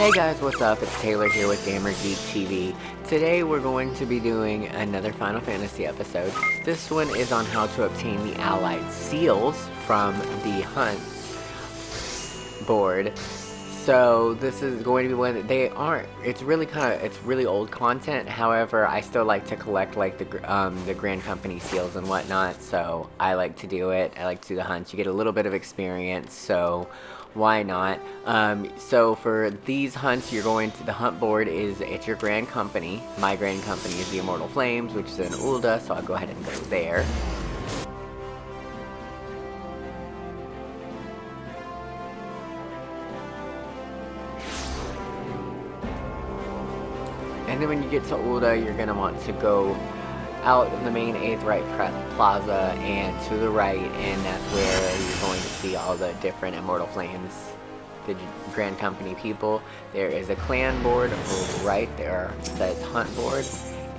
Hey guys, what's up? It's Taylor here with GaymerGeekTV. Today we're going to be doing another Final Fantasy episode. This one is on how to obtain the allied seals from the hunt board. So this is going to be one that they aren't. It's really old content. However, I still like to collect like the Grand Company seals and whatnot. So I like to do it. I like to do the hunts. You get a little bit of experience. So why not? So for these hunts, you're going to the hunt board it's your Grand Company. My Grand Company is the Immortal Flames, which is in Ulda. So I'll go ahead and go there. And then when you get to Ulda, you're going to want to go out in the main Aetheryte Plaza and to the right, and that's where you're going to see all the different Immortal Flames, the Grand Company people. There is a clan board right there that says Hunt Board,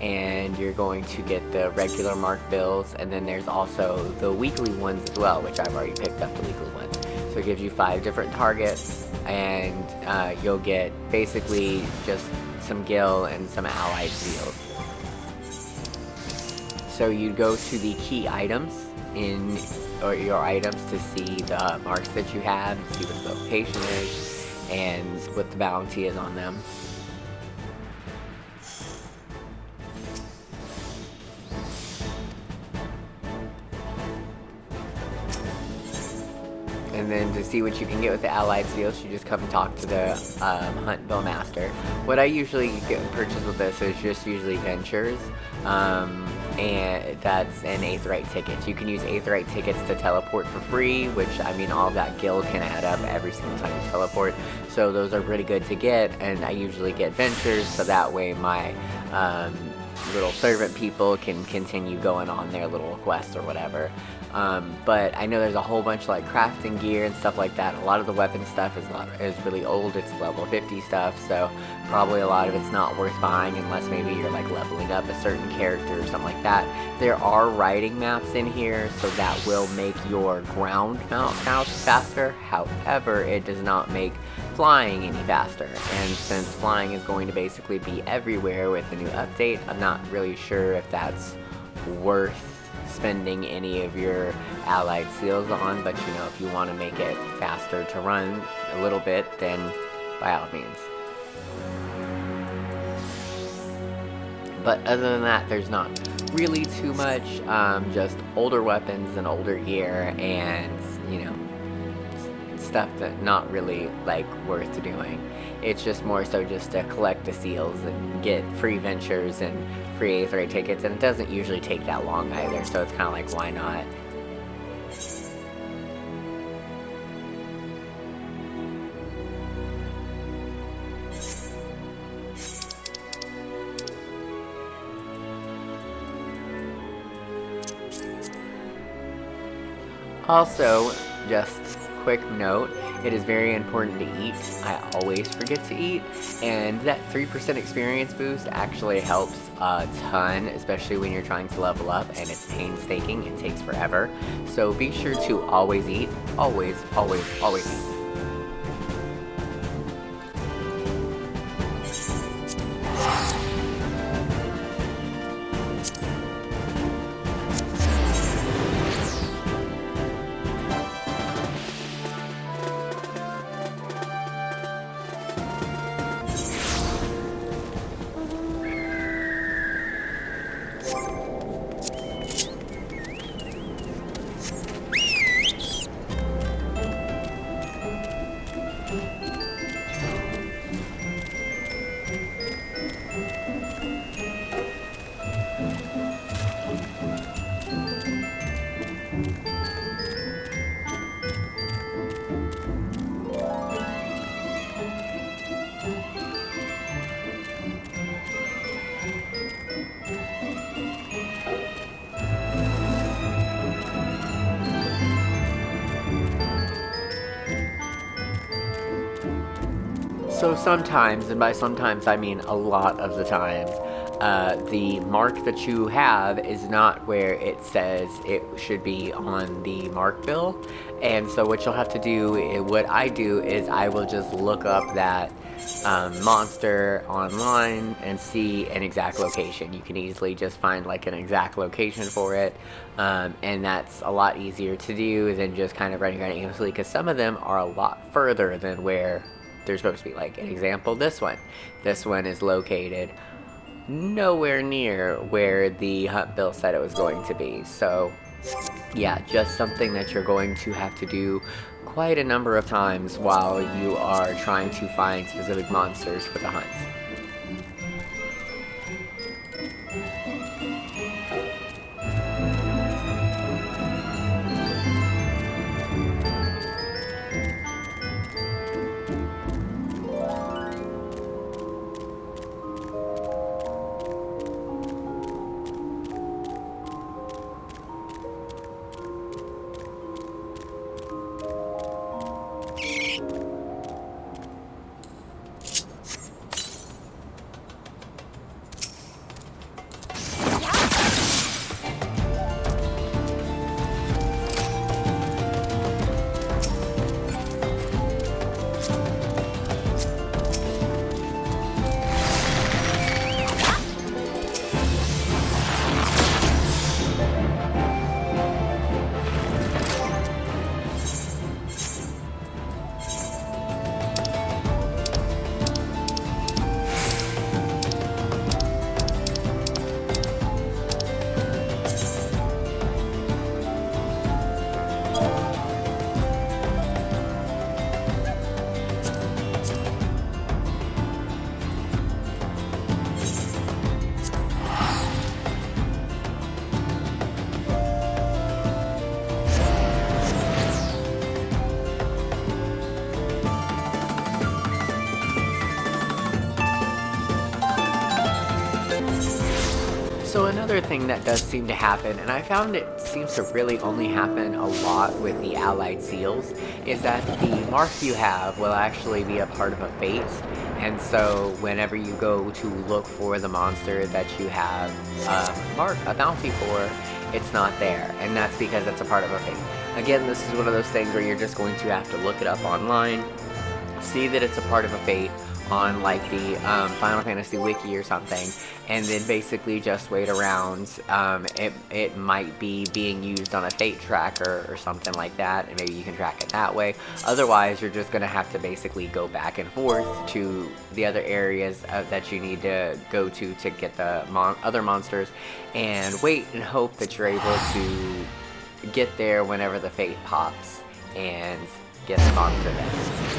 and you're going to get the regular marked bills, and then there's also the weekly ones as well, which I've already picked up the weekly ones. So it gives you 5 different targets, and you'll get basically just some gil and some allied seals. So you go to the key items or your items to see the marks that you have, see what the location is, and what the bounty is on them. And then to see what you can get with the allied seals, you just come talk to the hunt bowmaster. What I usually purchase with this is just usually ventures, and that's an Aetheryte tickets. You can use Aetheryte tickets to teleport for free, which I mean all that gil can add up every single time you teleport. So those are pretty good to get, and I usually get ventures so that way my little servant people can continue going on their little quests or whatever. But I know there's a whole bunch of like crafting gear and stuff like that. A lot of the weapon stuff is really old. It's level 50 stuff, so probably a lot of it's not worth buying unless maybe you're like leveling up a certain character or something like that. There are riding maps in here, so that will make your ground mount faster. However, it does not make flying any faster, and since flying is going to basically be everywhere with the new update, I'm not really sure if that's worth spending any of your allied seals on. But you know, if you want to make it faster to run a little bit, then by all means. But other than that, there's not really too much, just older weapons and older gear, and you know, stuff that not really like worth doing. It's just more so just to collect the seals and get free ventures and free Aetheryte tickets, and it doesn't usually take that long either, so it's kind of like, why not? Also, just quick note, it is very important to eat. I always forget to eat, and that 3% experience boost actually helps a ton, especially when you're trying to level up, and it's painstaking, it takes forever. So be sure to always eat. Always, always, always eat. So sometimes, and by sometimes I mean a lot of the times, the mark that you have is not where it says it should be on the mark bill. And so what you'll have to do, what I do, is I will just look up that monster online and see an exact location. You can easily just find like an exact location for it, and that's a lot easier to do than just kind of running around aimlessly, because some of them are a lot further than where they're supposed to be. Like an example, this one is located nowhere near where the hunt bill said it was going to be. So yeah, just something that you're going to have to do quite a number of times while you are trying to find specific monsters for the hunt. So another thing that does seem to happen, and I found it seems to really only happen a lot with the allied seals, is that the mark you have will actually be a part of a fate. And so whenever you go to look for the monster that you have a bounty for, it's not there. And that's because it's a part of a fate. Again, this is one of those things where you're just going to have to look it up online, see that it's a part of a fate on like the Final Fantasy wiki or something, and then basically just wait around. It might be being used on a fate tracker or something like that, and maybe you can track it that way. Otherwise, you're just going to have to basically go back and forth to the other areas that you need to go to get the other monsters, and wait and hope that you're able to get there whenever the fate pops and get the monster there.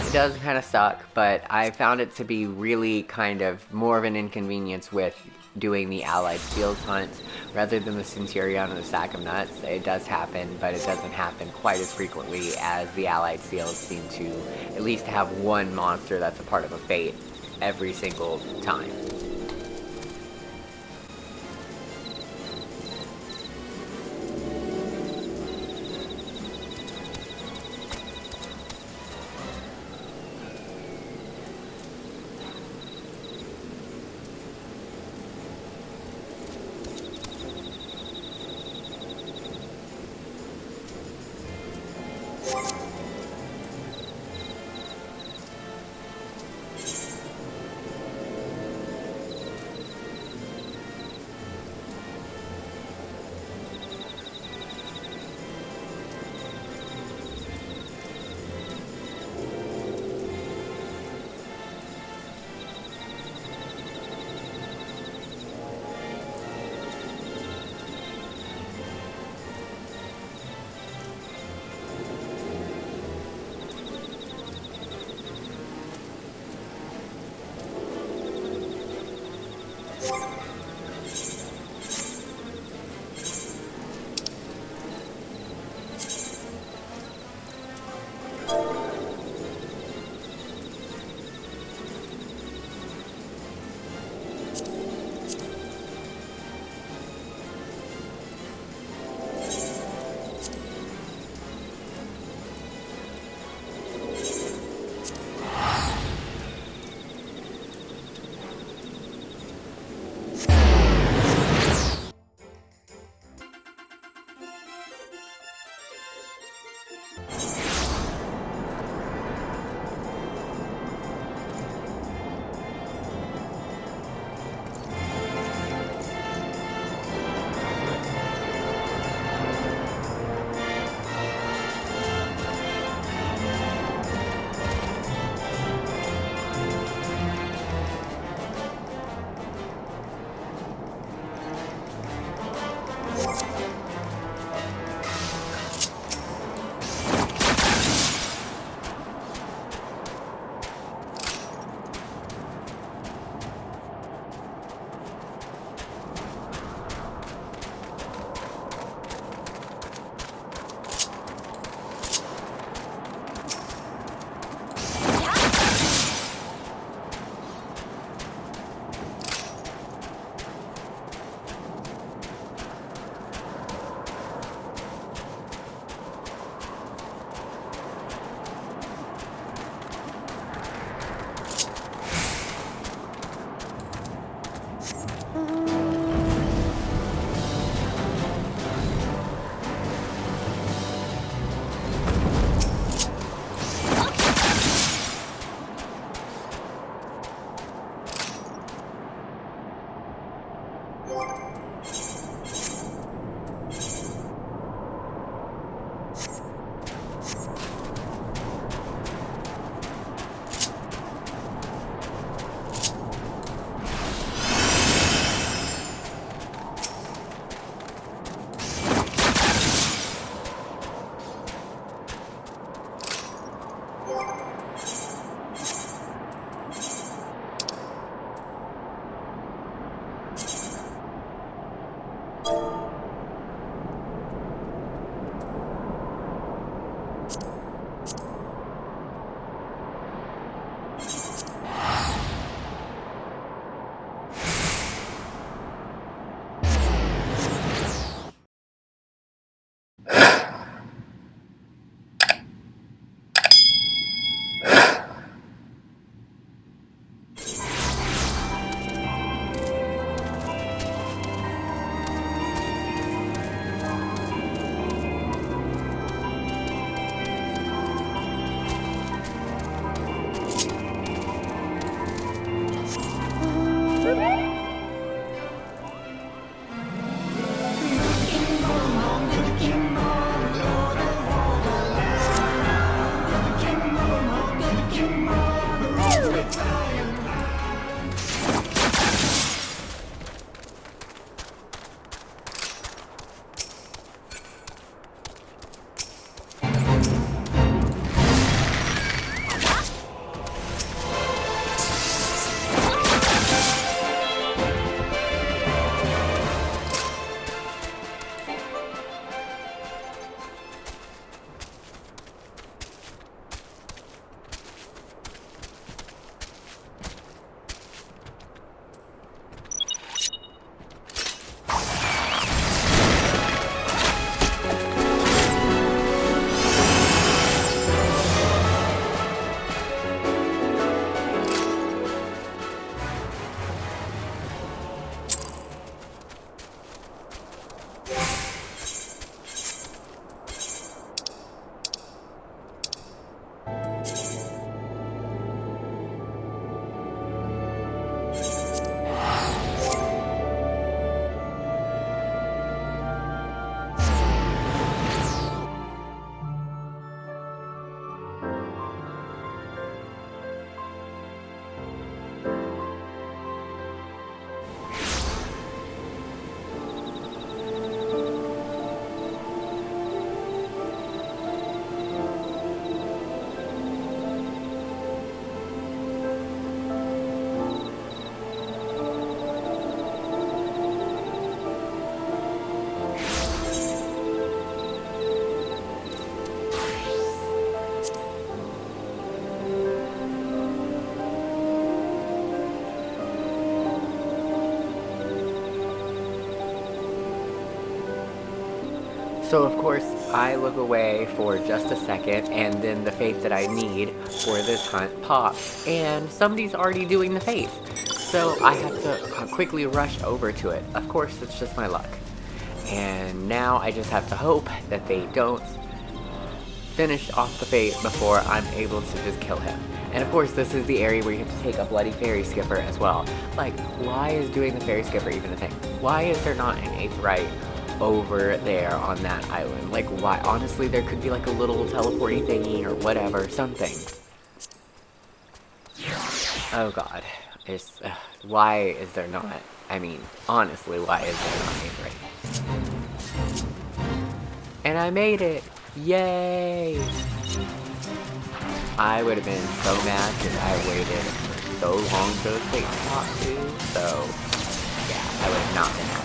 It does kind of suck, but I found it to be really kind of more of an inconvenience with doing the allied seals hunt rather than the Centurion or the sack of nuts. It does happen, but it doesn't happen quite as frequently as the allied seals seem to at least have one monster that's a part of a fate every single time. So of course, I look away for just a second, and then the faith that I need for this hunt pops, and somebody's already doing the faith. So I have to quickly rush over to it. Of course, it's just my luck. And now I just have to hope that they don't finish off the faith before I'm able to just kill him. And of course, this is the area where you have to take a bloody fairy skipper as well. Like, why is doing the fairy skipper even a thing? Why is there not an 8th right over there on that island? Like, why? Honestly, there could be like a little teleporty thingy or whatever, something. Oh god. Why is there not? I mean, honestly, why is there not 8th right? And I made it! Yay! I would have been so mad because I waited for so long for the fate to pop too, so yeah, I would have not been happy.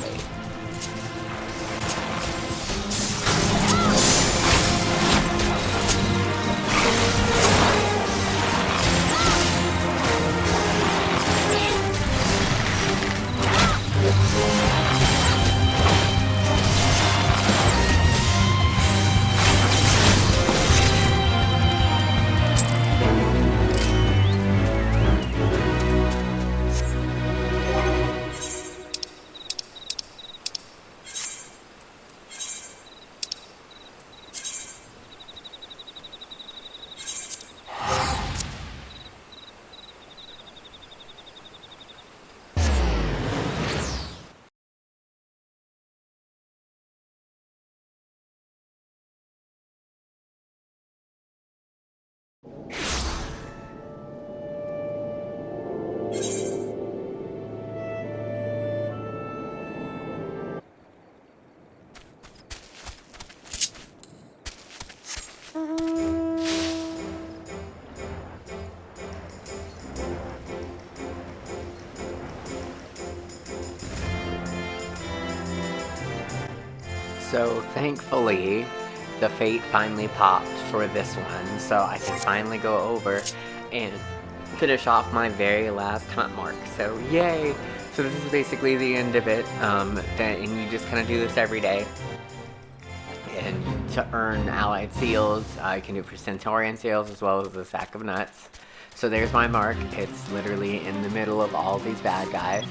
So thankfully, the fate finally popped for this one, so I can finally go over and finish off my very last hunt mark. So yay! So this is basically the end of it, and you just kind of do this every day. And to earn allied seals, I can do it for Centaurian seals as well as a sack of nuts. So there's my mark. It's literally in the middle of all these bad guys.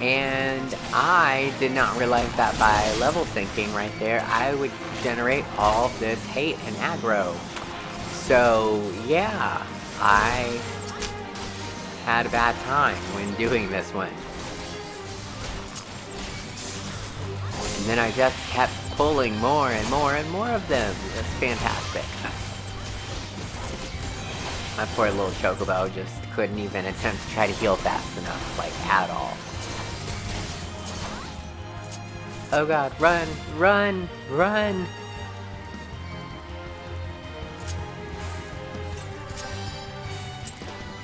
And I did not realize that by level syncing right there, I would generate all this hate and aggro. So yeah, I had a bad time when doing this one. And then I just kept pulling more and more and more of them. It's fantastic. My poor little chocobo just couldn't even attempt to try to heal fast enough, like at all. Oh god, run, run, run!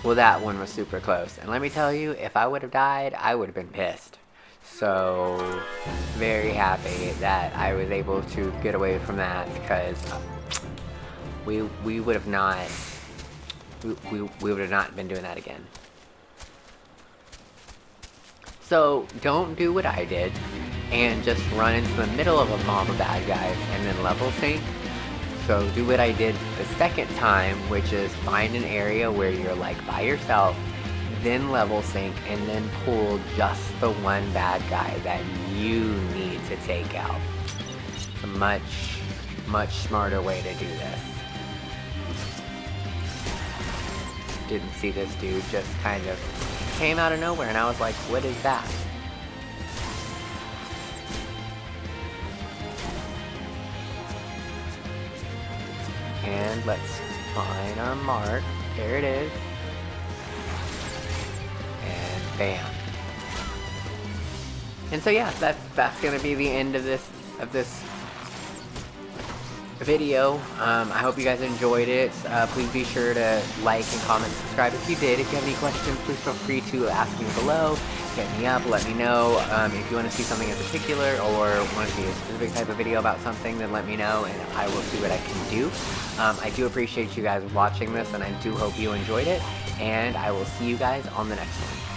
Well, that one was super close. And let me tell you, if I would have died, I would have been pissed. So, very happy that I was able to get away from that, because we would have not... We would have not been doing that again. So, don't do what I did and just run into the middle of a mob of bad guys and then level sync. So do what I did the second time, which is find an area where you're like by yourself, then level sync, and then pull just the one bad guy that you need to take out. It's a much smarter way to do this. Didn't see this dude, just kind of came out of nowhere and I was like, what is that? And let's find our mark. There it is. And bam. And so yeah, that's gonna be the end of this video. I hope you guys enjoyed it. Please be sure to like and comment, subscribe if you did. If you have any questions, please feel free to ask me below. Hit me up, let me know. If you want to see something in particular or want to see a specific type of video about something, then let me know and I will see what I can do. I do appreciate you guys watching this and I do hope you enjoyed it, and I will see you guys on the next one.